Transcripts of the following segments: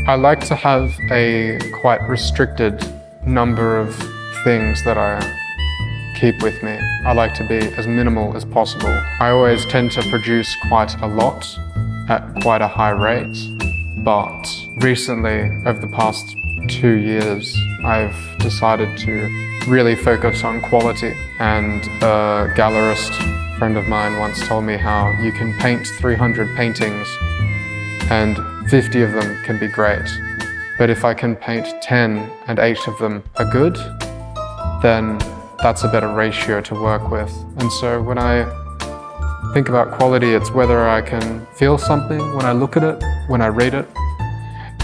I like to have a quite restricted number of things that I keep with me. I like to be as minimal as possible. I always tend to produce quite a lot at quite a high rate, but recently, over the past 2 years, I've decided to really focus on quality. And a gallerist friend of mine once told me how you can paint 300 paintings and 50 of them can be great. But if I can paint 10 and 8 of them are good, then that's a better ratio to work with. And so when I think about quality, it's whether I can feel something when I look at it, when I read it,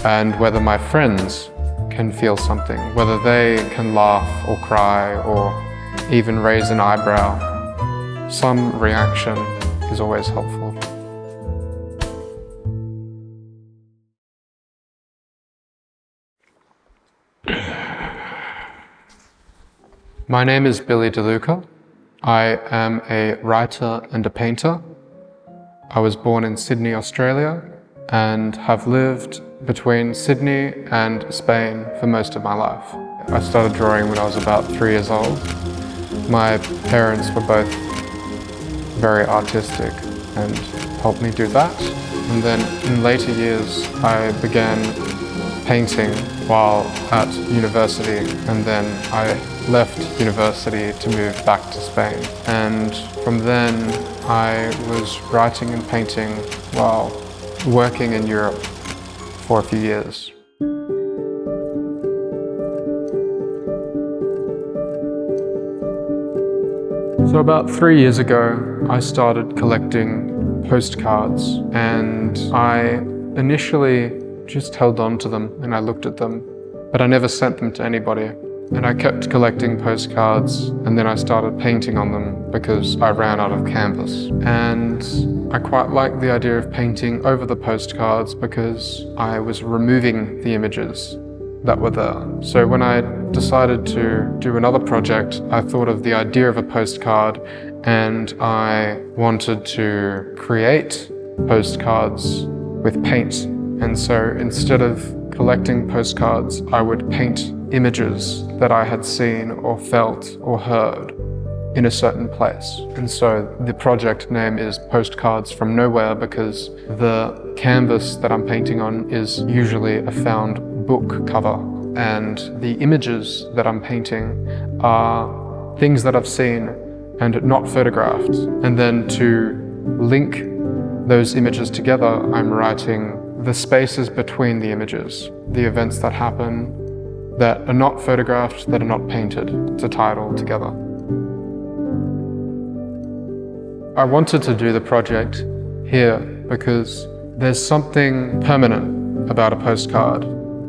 and whether my friends can feel something, whether they can laugh or cry or even raise an eyebrow. Some reaction is always helpful. My name is Billy Luca. I am a writer and a painter. I was born in Sydney, Australia, and have lived between Sydney and Spain for most of my life. I started drawing when I was about 3 years old. My parents were both very artistic and helped me do that. And then in later years, I began painting while at university, and then I left university to move back to Spain. And from then, I was writing and painting while working in Europe for a few years. So about 3 years ago, I started collecting postcards, and I initially just held on to them and I looked at them, but I never sent them to anybody. And I kept collecting postcards, and then I started painting on them because I ran out of canvas. And I quite liked the idea of painting over the postcards because I was removing the images that were there. So when I decided to do another project, I thought of the idea of a postcard, and I wanted to create postcards with paint. And so instead of collecting postcards, I would paint images that I had seen or felt or heard in a certain place. And so the project name is Postcards from Nowhere because the canvas that I'm painting on is usually a found book cover. And the images that I'm painting are things that I've seen and not photographed. And then to link those images together, I'm writing the spaces between the images, the events that happen that are not photographed, that are not painted, to tie it all together. I wanted to do the project here because there's something permanent about a postcard.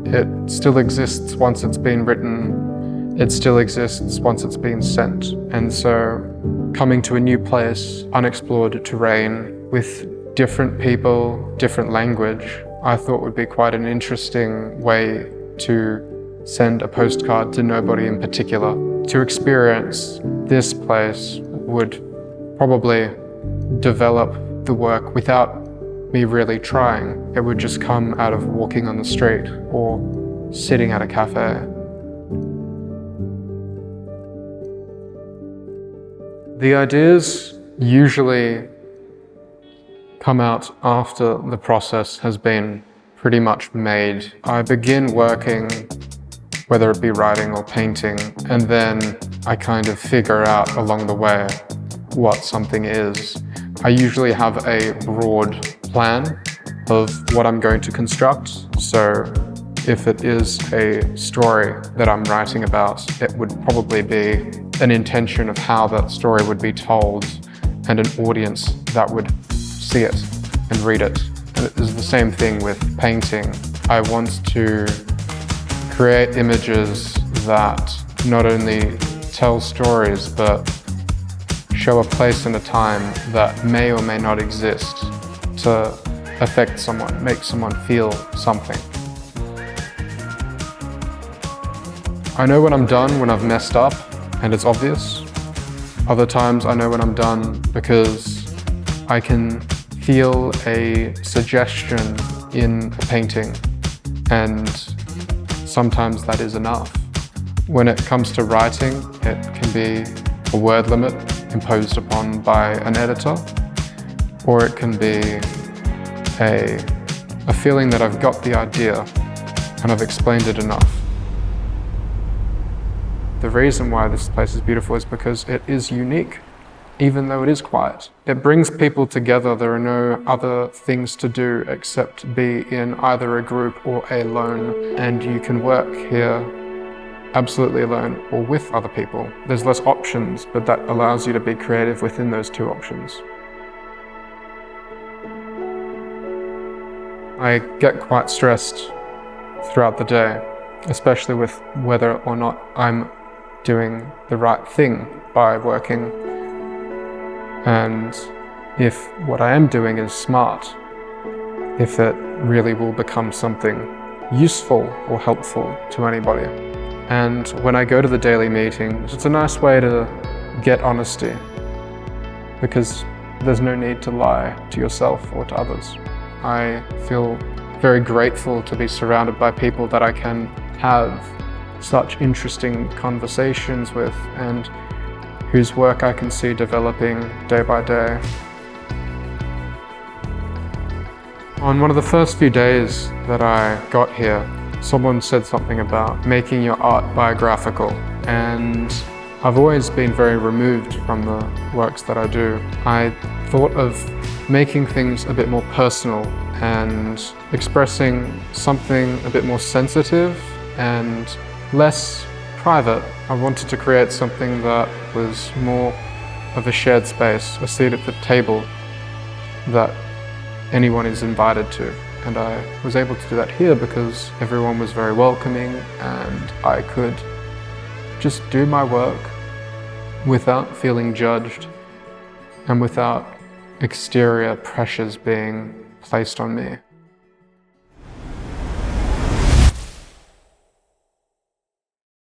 It still exists once it's been written. It still exists once it's been sent. And so coming to a new place, unexplored terrain, with different people, different language, I thought would be quite an interesting way to send a postcard to nobody in particular. To experience this place would probably develop the work without me really trying. It would just come out of walking on the street or sitting at a cafe. The ideas usually come out after the process has been pretty much made. I begin working, whether it be writing or painting, and then I kind of figure out along the way what something is. I usually have a broad plan of what I'm going to construct. So if it is a story that I'm writing about, it would probably be an intention of how that story would be told and an audience that would see it and read it. And it is the same thing with painting. I want to create images that not only tell stories, but show a place and a time that may or may not exist to affect someone, make someone feel something. I know when I'm done, when I've messed up, and it's obvious. Other times I know when I'm done because I can feel a suggestion in a painting And sometimes that is enough. When it comes to writing, it can be a word limit imposed upon by an editor, or it can be a feeling that I've got the idea and I've explained it enough. The reason why this place is beautiful is because it is unique, even though it is quiet. It brings people together. There are no other things to do except be in either a group or alone, and you can work here absolutely alone or with other people. There's less options, but that allows you to be creative within those two options. I get quite stressed throughout the day, especially with whether or not I'm doing the right thing by working, and if what I am doing is smart, if it really will become something useful or helpful to anybody. And when I go to the daily meetings, it's a nice way to get honesty, because there's no need to lie to yourself or to others. I feel very grateful to be surrounded by people that I can have such interesting conversations with and whose work I can see developing day by day. On one of the first few days that I got here, someone said something about making your art biographical, and I've always been very removed from the works that I do. I thought of making things a bit more personal and expressing something a bit more sensitive and less private. I wanted to create something that was more of a shared space, a seat at the table that anyone is invited to. And I was able to do that here because everyone was very welcoming, and I could just do my work without feeling judged and without exterior pressures being placed on me.